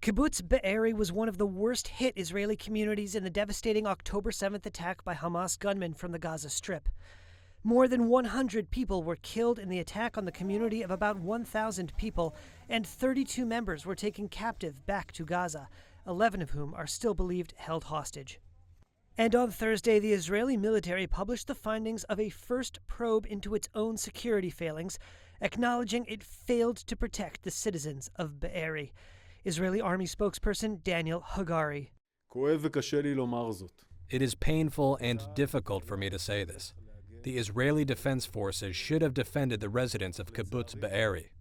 Kibbutz Be'eri was one of the worst-hit Israeli communities in the devastating October 7th attack by Hamas gunmen from the Gaza Strip. More than 100 people were killed in the attack on the community of about 1,000 people, and 32 members were taken captive back to Gaza, 11 of whom are still believed held hostage. And on Thursday, the Israeli military published the findings of a first probe into its own security failings, acknowledging it failed to protect the citizens of Be'eri. Israeli Army spokesperson Daniel Hagari. It is painful and difficult for me to say this. The Israeli Defense Forces should have defended the residents of Kibbutz Be'eri.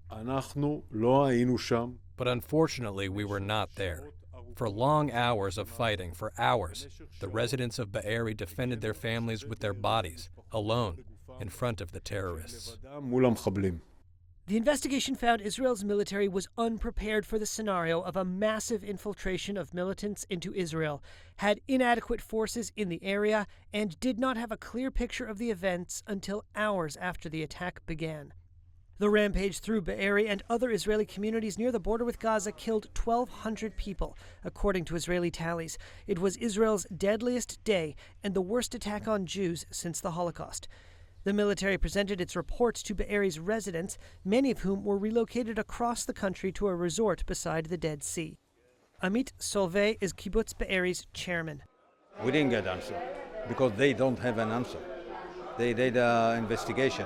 But unfortunately, we were not there. For long hours of fighting, for hours, the residents of Be'eri defended their families with their bodies, alone, in front of the terrorists. The investigation found Israel's military was unprepared for the scenario of a massive infiltration of militants into Israel, had inadequate forces in the area, and did not have a clear picture of the events until hours after the attack began. The rampage through Be'eri and other Israeli communities near the border with Gaza killed 1,200 people, according to Israeli tallies. It was Israel's deadliest day and the worst attack on Jews since the Holocaust. The military presented its reports to Be'eri's residents, many of whom were relocated across the country to a resort beside the Dead Sea. Amit Solvay is Kibbutz Be'eri's chairman. We didn't get an answer because they don't have an answer. They did an investigation,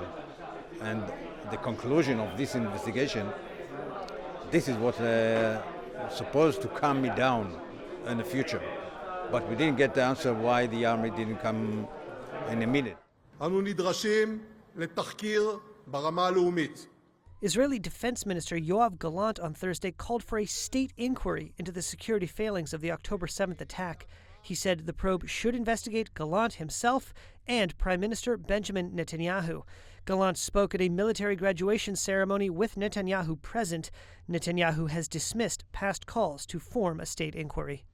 and the conclusion of this investigation, this is what's supposed to calm me down in the future. But we didn't get the answer why the army didn't come in a minute. Israeli Defense Minister Yoav Gallant on Thursday called for a state inquiry into the security failings of the October 7th attack. He said the probe should investigate Gallant himself and Prime Minister Benjamin Netanyahu. Gallant spoke at a military graduation ceremony with Netanyahu present. Netanyahu has dismissed past calls to form a state inquiry.